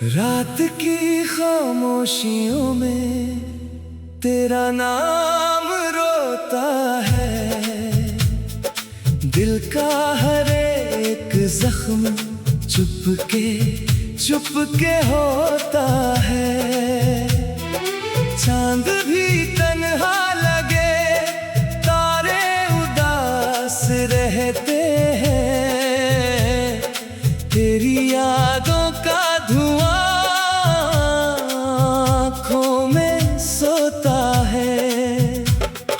रात की खामोशियों में तेरा नाम रोता है। दिल का हर एक जख्म चुपके होता है। चांद भी तन्हा लगे, तारे उदास रहते हैं। तेरी यादों का धुआं आँखों में सोता है।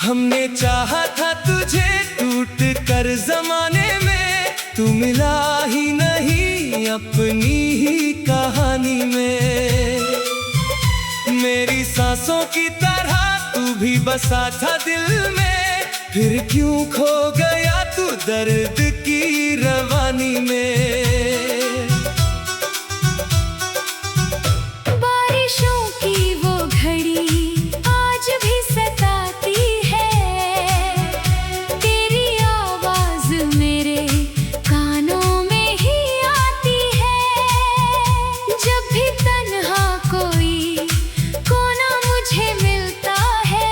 हमने चाहा था तुझे टूट कर जमाने में, तू मिला ही नहीं अपनी ही कहानी में। मेरी सांसों की तरह तू भी बसा था दिल में, फिर क्यों खो गया तू दर्द की रवानी में। बारिशों की वो घड़ी आज भी सताती है। तेरी आवाज मेरे कानों में ही आती है। जब भी तन्हा कोई कोना मुझे मिलता है,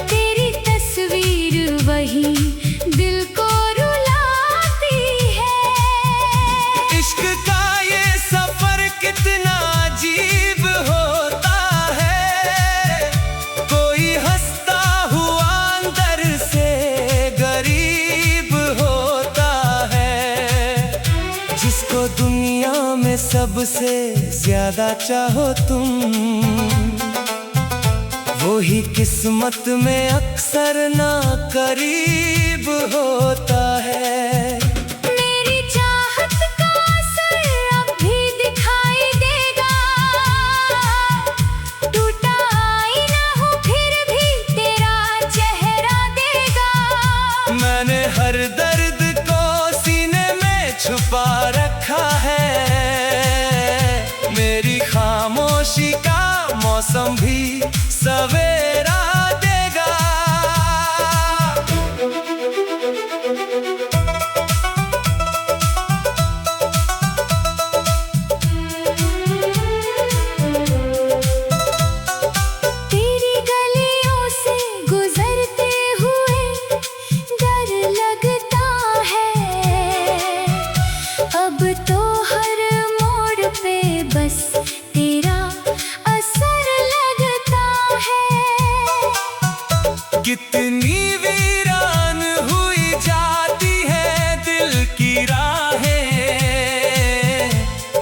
तेरी तस्वीर वही दिल को रुलाती है। इश्क का ये सफर कितना अजीब होता है। कोई हंसता हुआ अंदर से गरीब होता है। जिसको दुनिया में सबसे ज्यादा चाहो तुम, वो ही किस्मत में अक्सर ना करीब होता है। मेरी चाहत का असर अब भी दिखाई देगा। टूटा आईना हूँ फिर भी तेरा चेहरा देगा। मैंने हर दर्द को सीने में छुपा रखा है। मेरी खामोशी का मौसम भी सवेरा देगा। तेरी गलियों से गुजरते हुए डर लगता है। अब तो हर मोड़ पे बस तेरा असर लगता है। कितनी वीरान हुई जाती है दिल की राहें।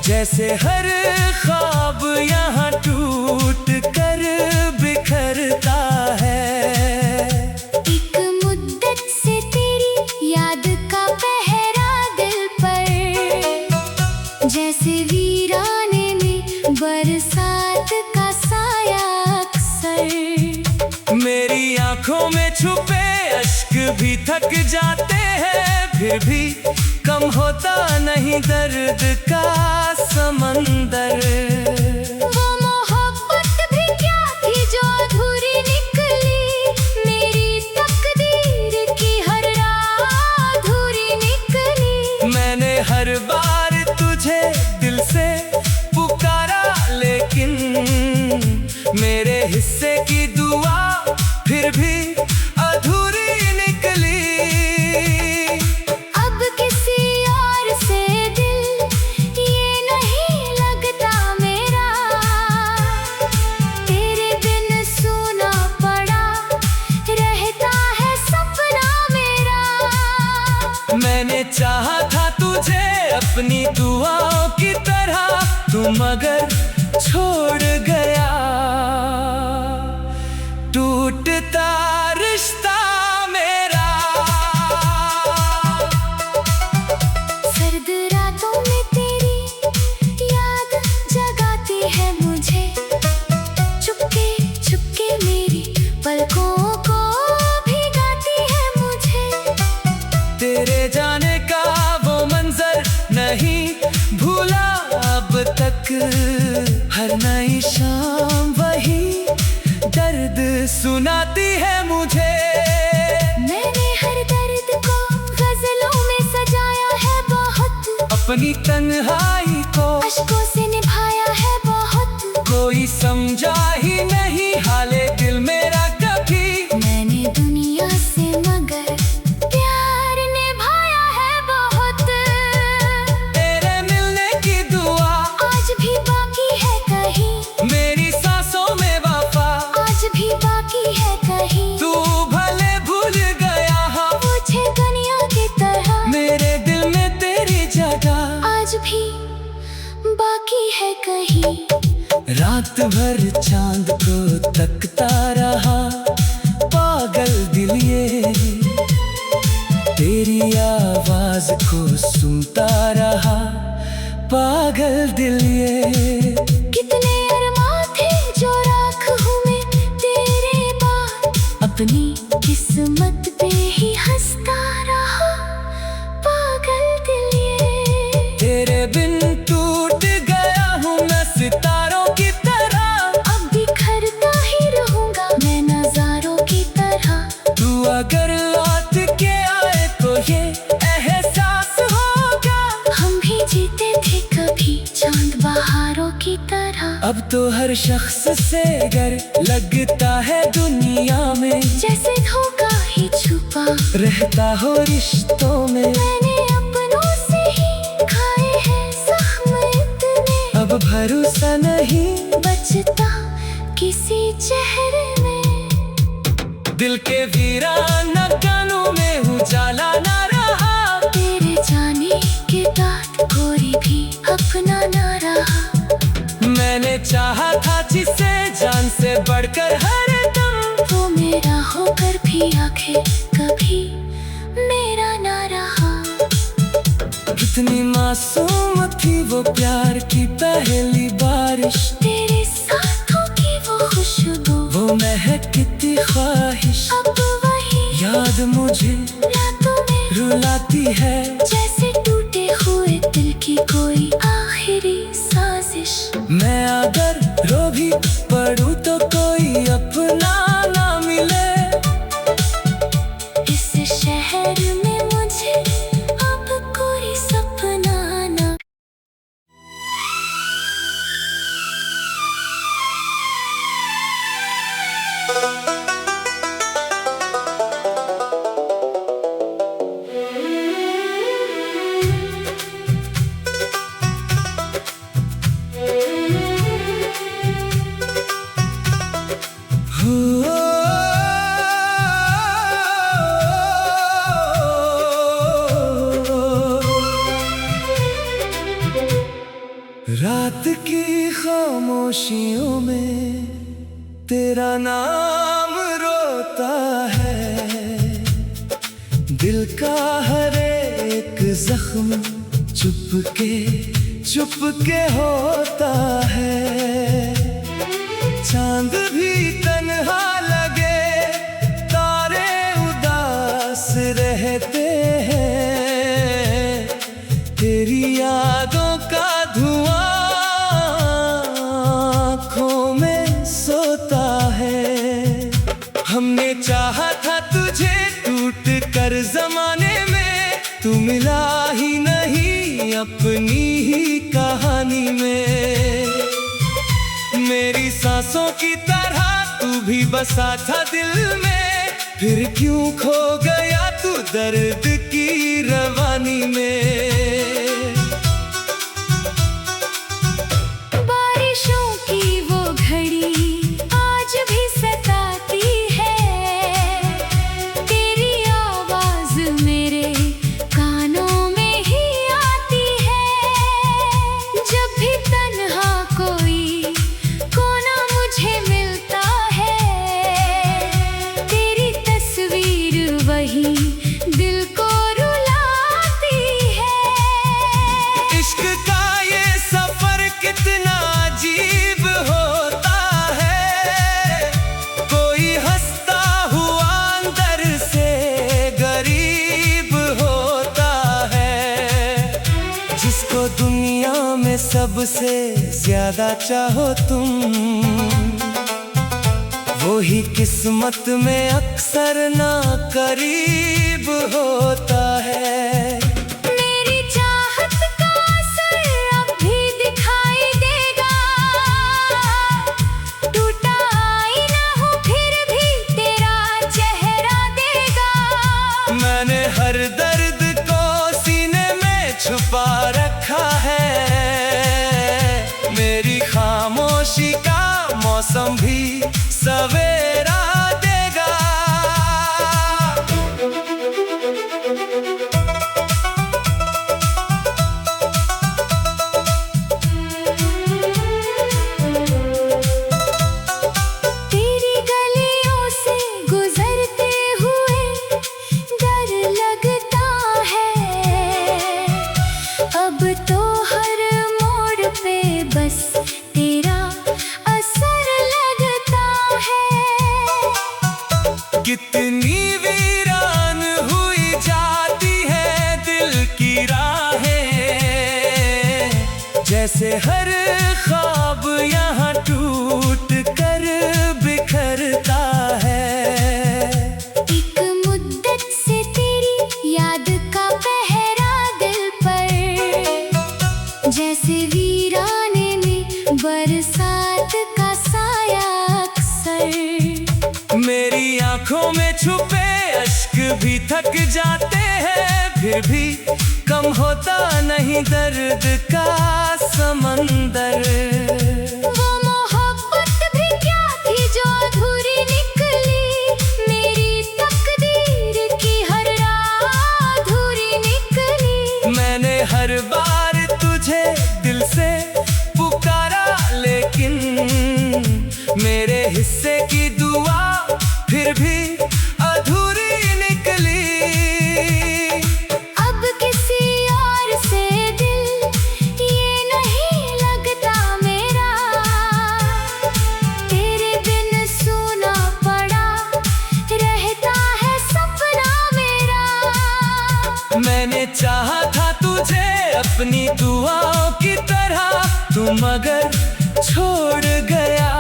जैसे हर ख्वाब यहाँ टूट कर बिखरता है। एक मुद्दत से तेरी याद का पहरा दिल पर, जैसे वीराने में बरसात का साया अक्सर। मेरी आंखों में छुपे अश्क भी थक जाते हैं, फिर भी कम होता नहीं दर्द का समंदर। वो मोहब्बत भी क्या थी जो अधूरी निकली। मेरी तकदीर की हर राह अधूरी निकली। मैंने हर बार तुझे दिल से पुकारा, लेकिन मेरे हिस्से की दुआ फिर भी अधूरी निकली। अब किसी और से दिल ये नहीं लगता मेरा। तेरे बिन सूना पड़ा रहता है सपना मेरा। मैंने चाहा था तुझे अपनी दुआओं की तरह, तू मगर छोड़ गया। टूटता रिश्ता मेरा। सर्द रातों में तेरी याद जगाती है मुझे। चुपके चुपके मेरी पलकों को भिगाती है मुझे। तेरे जाने का वो मंजर नहीं भूला अब तक। हर नई शाम वही दर्द सुनाती है मुझे। मैंने हर दर्द को गजलों में सजाया है बहुत। अपनी तन्हाई को अश्कों से निभाया है बहुत, कोई समझा ही नहीं हाले दिल मेरा कभी। मैंने दुनिया से मगर प्यार निभाया है बहुत। तेरे मिलने की दुआ आज भी बाकी है कहीं, मेरी सांसों में वफा आज भी बाकी है कहीं। तू भले भूल गया हाँ मुझे दुनिया की तरह, मेरे दिल में तेरी जगह आज भी बाकी है कहीं। रात भर चांद को तकता रहा पागल दिल ये, तेरी आवाज को सुनता रहा पागल दिल ये। कितने अरमान थे जो राख हूँ मैं तेरे बाद, अपनी किस्मत पे ही हंसता रहा पागल दिल ये। तेरे बिन टूट गया हूँ मैं सितारों की तरह, अब बिखरता ही रहूंगा मैं नजारों की तरह। तू अगर लौट के आए तो ये एहसास होगा हम भी जीते थे कभी चांद बहारों की तरह। अब तो हर शख्स से डर लगता है दुनिया में, जैसे धोखा ही छुपा रहता हो रिश्तों में। मैंने अपनों से ही खाए हैं जख्म इतने, अब भरोसा नहीं बचता किसी चेहरे में। दिल के वीराना कानों में उजाला ना रहा, तेरे जाने के बाद कोई भी अपना ना रहा। मैंने चाहा था जिसे जान से बढ़कर हर दम, वो मेरा होकर भी आखिर कभी मेरा ना रहा। कितनी मासूम थी वो प्यार की पहली बारिश, तेरे साथों की वो खुशबू, वो महकती ख्वाहिश अब वही याद मुझे रातों में रुलाती है। जैसे टूटे हुए दिल की कोई आखिरी साजिश। मैं अगर रो भी पड़ूं तो कोई अपना ना मिले, इस शहर में मुझे अब कोई सपना ना। रात की खामोशियों में तेरा नाम रोता है, दिल का हर एक जख्म चुपके होता है। चांद भी तन्हा लगे, तारे उदास रहते हैं, तेरी यादों का धुआं आँखों में सोता है। हमने चाहा था तुझे टूट कर जमाने में, तू मिला ही नहीं अपनी ही कहानी में। मेरी सांसों की तरह तू भी बसा था दिल में, फिर क्यों खो गया तू दर्द की रवानी में। बारिशों की वो घड़ी आज भी सताती है, तेरी आवाज मेरे कानों में ही आती है। जब भी तन्हा कोई कोना मुझे मिलता है, तेरी तस्वीर वही दिल को रुलाती है। इश्क का ये सफर कितना अजीब होता है, कोई हंसता हुआ अंदर से गरीब होता है। जिसको दुनिया में सबसे ज्यादा चाहो तुम, वो ही किस्मत में अक्सर ना करीब होता है। मेरी चाहत का असर अब भी मौसम भी सवेरा देगा। तेरी गलियों से गुजरते हुए डर लगता है, अब तो हर मोड़ पे बस तेरा असर लगता है। कितनी वीरान हुई जाती है दिल की राहें, जैसे हर ख्वाब यहाँ टूट कर बिखरता है। एक मुद्दत से तेरी याद का पहरा दिल पर, जैसे वीराने में बरसात का साया अक्सर। मेरी आंखों में छुपे अश्क भी थक जाते हैं, फिर भी कम होता नहीं दर्द का समंदर। वो मोहब्बत भी क्या थी जो अधूरी निकली, मेरी तकदीर की हर राह अधूरी निकली। मैंने हर बार तुझे दिल से पुकारा, लेकिन मेरे हिस्से की दुआ फिर भी अधूरी निकली। अब किसी और से दिल ये नहीं लगता मेरा, तेरे बिन सूना पड़ा रहता है सपना मेरा। मैंने चाहा था तुझे अपनी दुआओं की तरह, तू मगर छोड़ गया।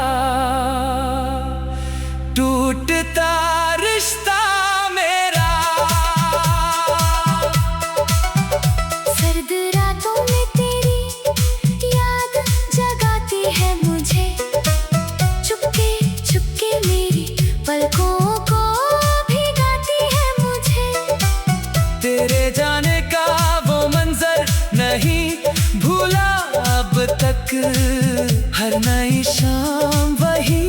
टूटता रिश्ता मेरा। सर्द रातों में तेरी याद जगाती है मुझे, चुपके चुपके मेरी पलकों को भिगाती है मुझे। तेरे जाने का वो मंजर नहीं भूला अब तक, हर नई शाम वही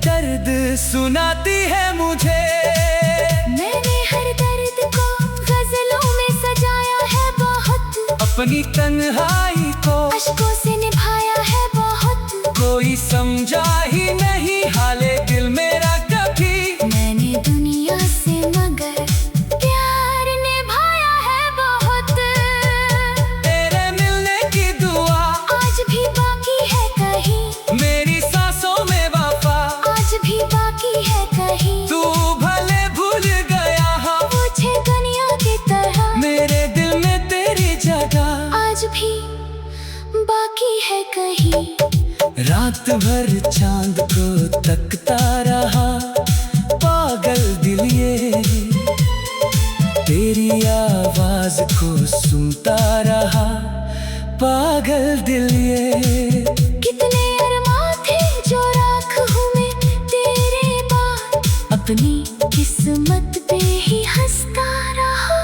दर्द सुनाती है मुझे। मैंने हर दर्द को गजलों में सजाया है बहुत, अपनी तन्हाई को अश्कों से निभाया है बहुत। कोई समझा ही नहीं हाले दिल मेरा कभी, मैंने दुनिया से मगर प्यार निभाया है बहुत। तेरे मिलने की दुआ आज भी बाकी है कहीं, मेरी सांसों में वफा आज भी बाकी है कहीं। तू भले भूल गया हाँ, पूछे दुनिया की तरह मेरे दिल में तेरी जगह आज भी बाकी है कहीं। रात भर चांद को तकता रहा पागल दिल ये, तेरी आवाज को सुनता रहा पागल दिल ये। कितने अरमान थे जो राख हूँ मैं तेरे बाद, अपनी किस्मत पे ही हंसता रहा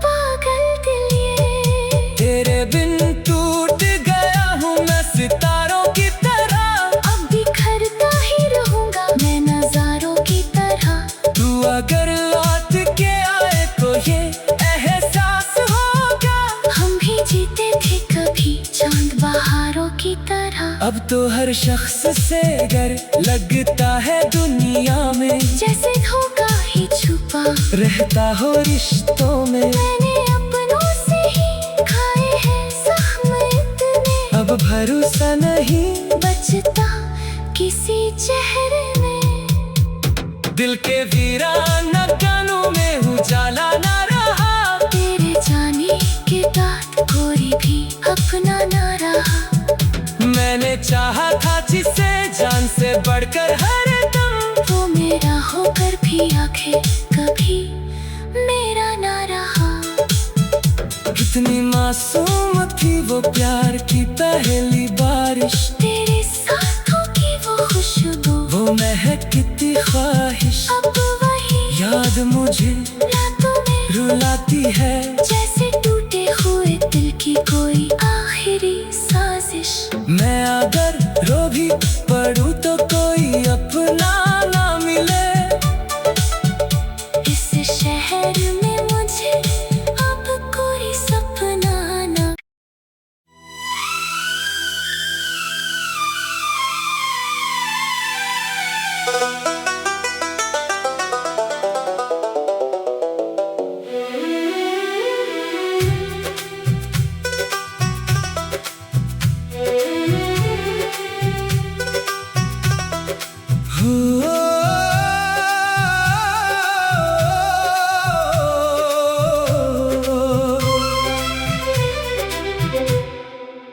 पागल दिल ये। तेरे बिन टूट गया हूँ मैं सितारों की तरह, अब बिखरता ही रहूंगा मैं नजारों की तरह। तू अगर लौट के आए तो ये एहसास होगा, हम भी जीते थे कभी चांद बहारों की तरह। अब तो हर शख्स से डर लगता है दुनिया में, जैसे धोखा ही छुपा रहता हो रिश्तों में। मैंने अपनों से ही खाए हैं जख्म इतने, अब भरोसा नहीं बचता किसी चेहरे में। दिल के वीरान कानों में उजाला ना रहा, तेरे जाने के बाद कोई भी अपना ना रहा। मैंने चाहा था जिसे जान से बढ़कर हर दम, वो मेरा होकर भी आखिर कभी मेरा ना रहा। कितनी मासूम थी वो प्यार की पहली बारिश, तेरे साथों की वो खुशबू, वो महकती ख्वाहिश। अब वही याद मुझे रातों में रुलाती है, जैसे टूटे हुए दिल की कोई आखिरी साजिश। मैं अगर रो भी पड़ूं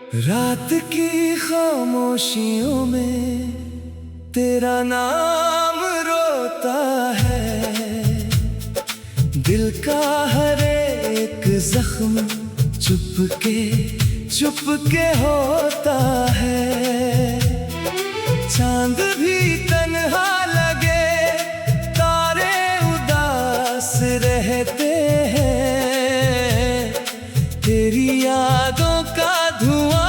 रात की खामोशियों में तेरा नाम रोता है, दिल का हर एक जख्म चुपके होता है। चांद भी तन्हा लगे, तारे उदास रहते हैं, तेरी यादों का धुआं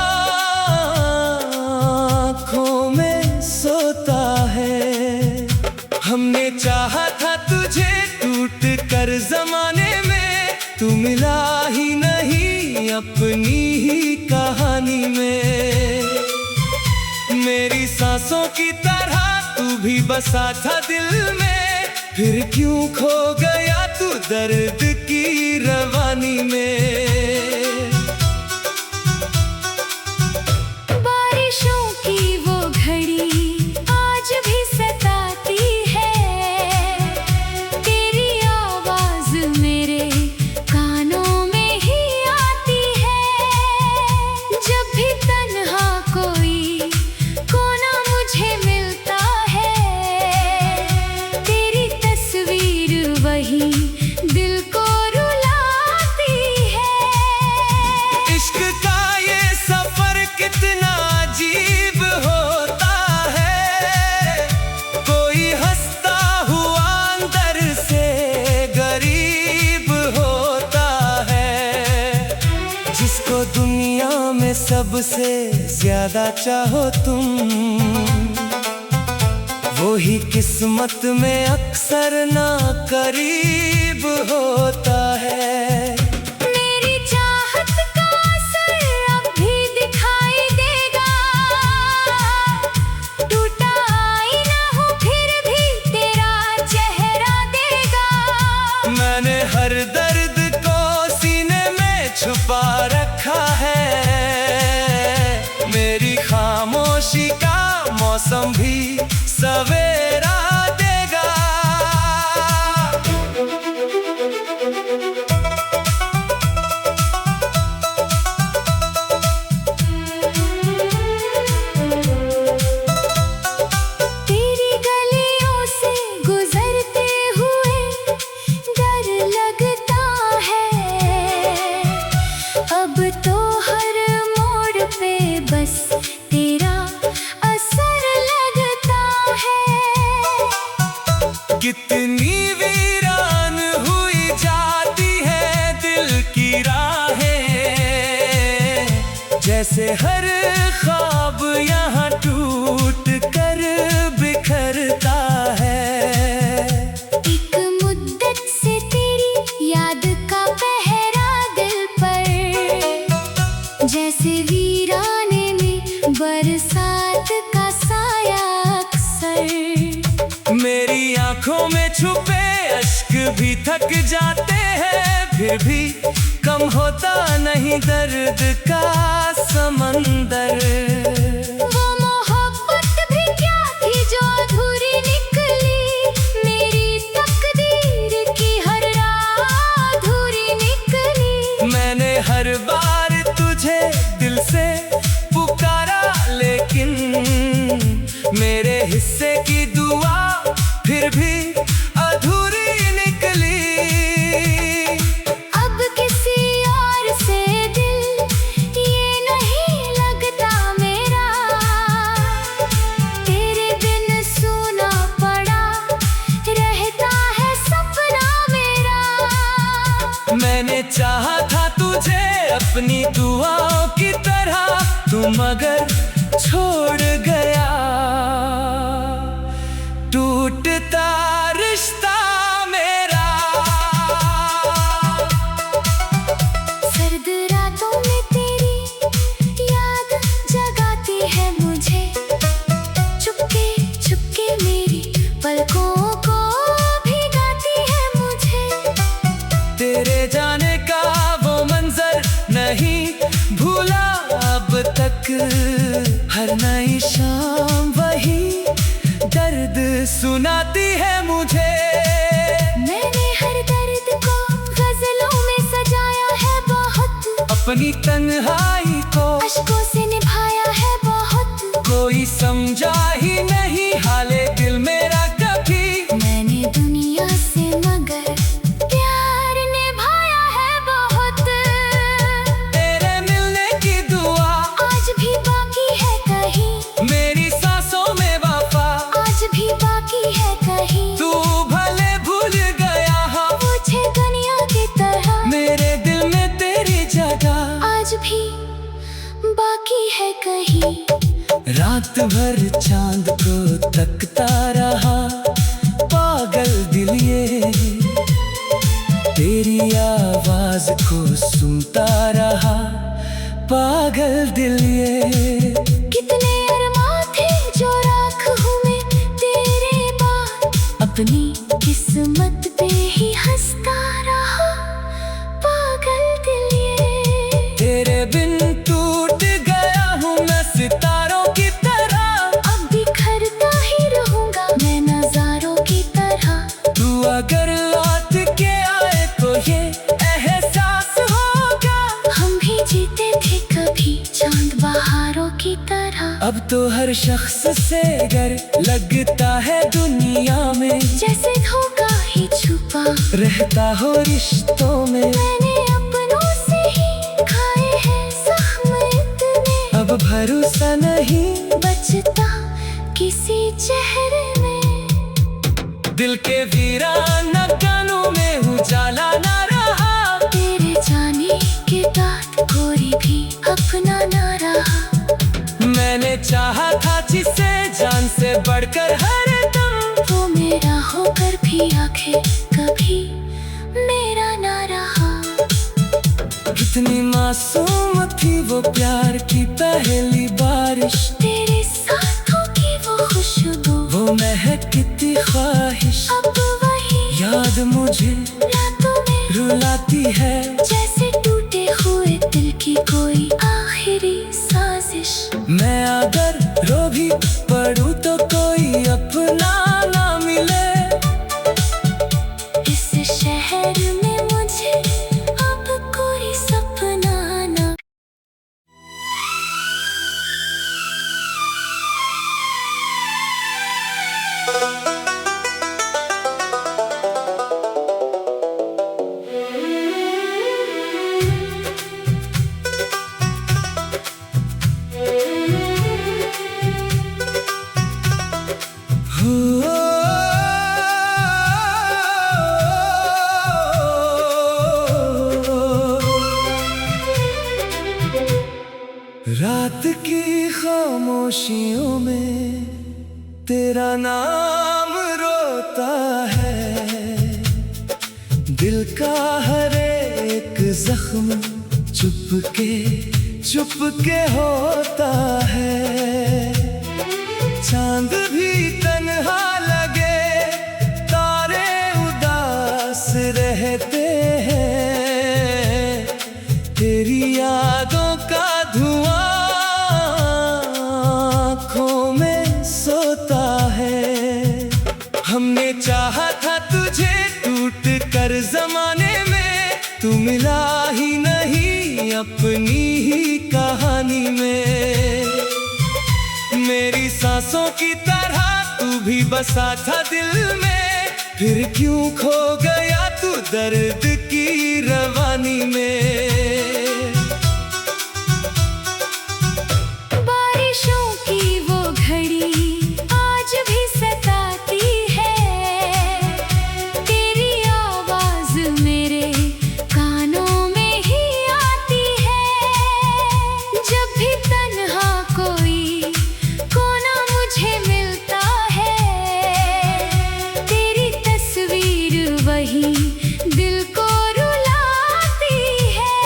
आँखों में सोता है। हमने चाहा था तुझे टूट कर जमाने में, तू मिला ही नहीं अपनी ही कहानी में। मेरी सांसों की तरह तू भी बसा था दिल में, फिर क्यों खो गया तू दर्द की रवानी में। बारिशों की वो घड़ी आज भी सताती है, तेरी आवाज मेरे कानों में ही आती है। जब भी तन्हा कोई कोना मुझे मिलता है, तेरी तस्वीर वही दिल को रुलाती है। इश्क का ये सफर कितना अजीब होता है, कोई हंसता हुआ अंदर से गरीब होता है। जिसको दुनिया में सबसे ज्यादा चाहो तुम, वो ही किस्मत में अक्सर ना करीब होता है। मेरी चाहत का असर अब भी दिखाई देगा, टूटा आईना हूँ फिर भी तेरा चेहरा देगा। मैंने हर दर्द को सीने में छुपा रखा है, मेरी खामोशी का मौसम भी सवेरा देगा। तेरी गलियों से गुजरते हुए डर लगता है, अब तो हर मोड़ पे बस तेरा असर लगता है। कितनी वीरान हुई जाती है दिल की राहें, जैसे हर ख्वाब यहाँ टूट कर बिखरता है। एक मुद्दत से तेरी याद का पहरा दिल पर, जैसे वीराने में बरसात का साया अक्सर। मेरी आंखों में छुपे अश्क भी थक जाते हैं, फिर भी कम होता नहीं दर्द का समंदर। वो मोहब्बत भी क्या थी जो अधूरी निकली, मेरी तकदीर की हर राह अधूरी निकली। मैंने हर बार तुझे दिल से पुकारा, लेकिन मेरे हिस्से की दुआ फिर भी अधूरी निकली। अब किसी और से दिल ये नहीं लगता मेरा, तेरे बिन सूना पड़ा रहता है सपना मेरा। मैंने चाहा था तुझे अपनी दुआओं की तरह, तू मगर छोड़ गया। टूटता रिश्ता मेरा। सर्द रातों में तेरी याद जगाती है मुझे, चुपके चुपके मेरी पलकों को भिगाती है मुझे। तेरे जाने का वो मंजर नहीं भूला अब तक, हर नई शाम वही दर्द सुनाती है मुझे। मैंने हर दर्द को गजलों में सजाया है बहुत, अपनी तन्हाई को अश्कों से बाकी है कहीं। रात भर चांद को तकता रहा पागल दिल ये, तेरी आवाज को सुनता रहा पागल दिल ये। कितने अरमान थे जो राख हूँ मैं तेरे बाद, अपनी किस्मत पे ही हंसता रहा पागल दिल ये। तेरे बिन टूट गया हूँ मैं सितारों की तरह, अब बिखरता ही रहूंगा मैं नजारों की तरह। तू अगर लौट के आए तो ये एहसास होगा, हम भी जीते थे कभी चांद बहारों की तरह। अब तो हर शख्स से डर लगता है दुनिया में, जैसे धोखा ही छुपा रहता हो रिश्तों में। मैंने अपनों से ही खाए हैं जख्म इतने, अब भरोसा नहीं बचता किसी चेहरे में। दिल के वीराना कानों में उजाला ना रहा, तेरे जाने के बाद कोई भी अपना ना रहा। मैंने चाहा था जिसे जान से बढ़कर हर दम, वो मेरा होकर भी आखिर कभी मेरा ना रहा। कितनी मासूम थी वो प्यार की पहली बारिश, तेरे साथों की वो खुशबू, वो महकती ख्वाहिश, अब वही याद मुझे रातों में रुलाती है। जैसे टूटे हुए दिल की कोई आखिरी साजिश। मैं अगर रो भी पड़ूं तो कोई अपना ना मिले, इस शहर में मुझे अब कोई सपना ना। रात की खामोशियों में तेरा नाम रोता है, दिल का हर एक जख्म चुपके होता है। चांद भी तन्हा लगे, तारे उदास रहते हैं, तेरी यादों का धुआं आँखों में सोता है। हमने चाहा था तुझे टूट कर जमाने में, तू मिला ही नहीं अपनी ही कहानी में। मेरी सांसों की तरह तू भी बसा था दिल में, फिर क्यों खो गया तू दर्द की रवानी में। बारिशों की वो घड़ी आज भी सताती है, तेरी आवाज मेरे कानों में ही आती है। जब भी तन्हा कोई कोना मुझे मिलता है, तेरी तस्वीर वही दिल को रुलाती है।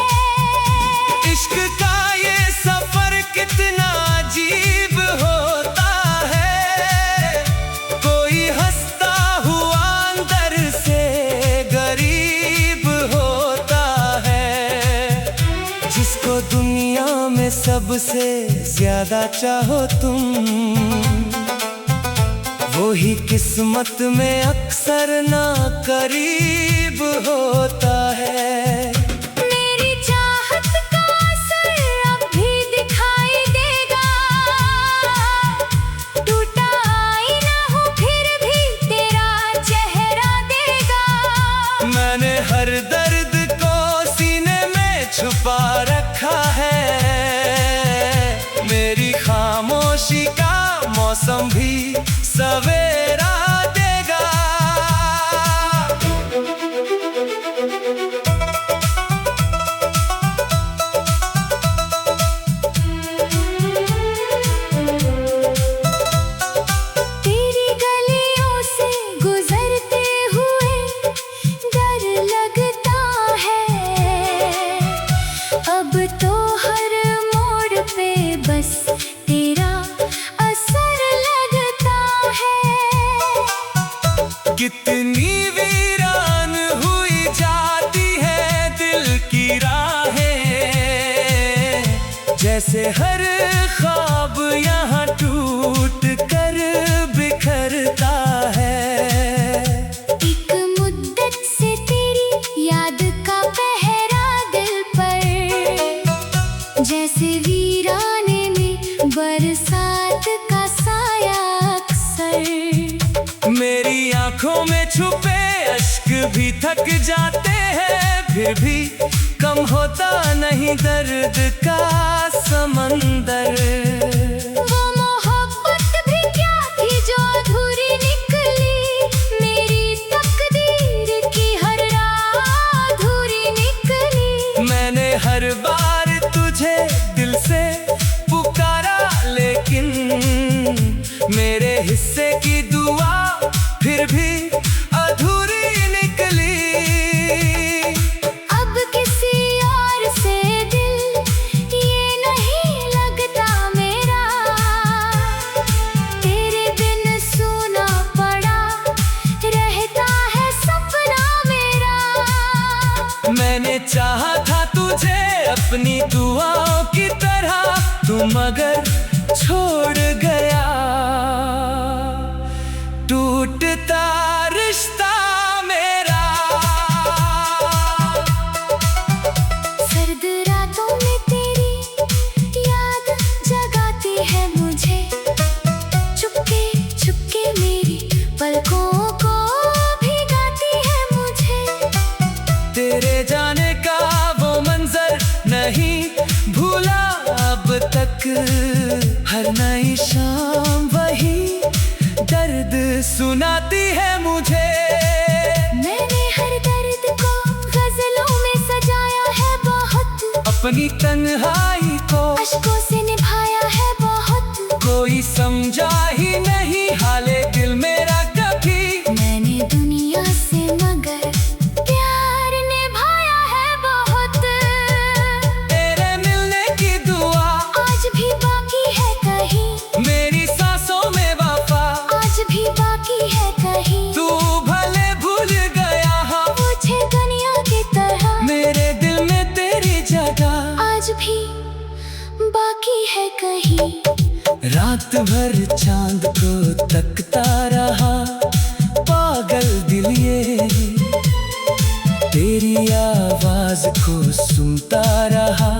इश्क का ये सफर कितना अजीब होता है, कोई हंसता हुआ अंदर से गरीब होता है। जिसको दुनिया में सबसे ज्यादा चाहो तुम, वो ही किस्मत में अक्सर ना करीब होता है। मेरी चाहत का असर अब भी दिखाई देगा, टूटा आईना हूँ फिर भी तेरा चेहरा देगा। मैंने हर दर्द को सीने में छुपा रखा है, मेरी खामोशी का मौसम भी सवेरा देगा। जैसे हर ख्वाब यहाँ टूट कर बिखरता है। एक मुद्दत से तेरी याद का पहरा दिल पर, जैसे वीराने में बरसात का साया अक्सर। मेरी आंखों में छुपे अश्क भी थक जाते हैं, फिर भी कम होता नहीं दर्द का समंदर। वो मोहब्बत भी क्या थी जो अधूरी निकली, मेरी तकदीर की हर राह अधूरी निकली। मैंने हर बार तुझे दिल से पुकारा, लेकिन मेरे हिस्से की दुआ फिर भी अधूरी निकली। अब किसी और से दिल ये नहीं लगता मेरा, तेरे बिन सोना पड़ा रहता है सपना मेरा। मैंने चाहा था तुझे अपनी दुआओं की तरह, तू मगर छोड़ गया। टूटता रिश्ता मेरा। सर्द रातों में तेरी याद जगाती है मुझे, चुपके चुपके मेरी पलकों को भिगाती है मुझे। तेरे जाने का वो मंजर नहीं भूला अब तक, हर नई शाम वही दर्द सुनाती है मुझे। मैंने हर दर्द को गजलों में सजाया है बहुत, अपनी तन्हाई को अश्कों से निभाया है बहुत। कोई समझा ही नहीं हाले दिल मेरा कभी, मैंने दुनिया से मगर प्यार निभाया है बहुत। तेरे मिलने की दुआ आज भी बाकी है कहीं, मेरी सांसों में वफा आज भी बाकी है कहीं। तू भले भूल गया हाँ, मुझे दुनिया की तरह मेरे दिल में तेरी जगह आज भी बाकी है कहीं। रात भर चांद को तकता रहा पागल दिल ये, तेरी आवाज को सुनता रहा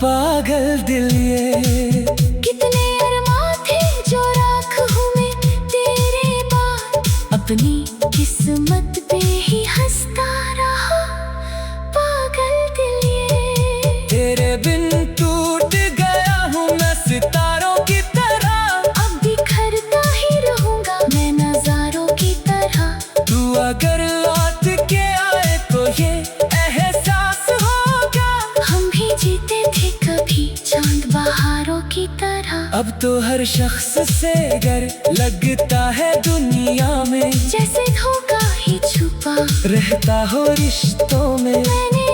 पागल दिल ये। कितने अरमान थे जो राख हुए तेरे बाद, अपनी किस्मत पे ही हंसता रहा पागल दिल ये। तेरे बिन टूट गया हूँ मैं सितारों की तरह, अब बिखरता ही रहूंगा मैं नजारों की तरह। तू अगर लौट के आए तो ये एहसास होगा, हम भी जीते थे कभी चांद बहारों की तरह। अब तो हर शख्स से डर लगता है दुनिया में, जैसे धोखा ही छुपा रहता हो रिश्तों में। मैंने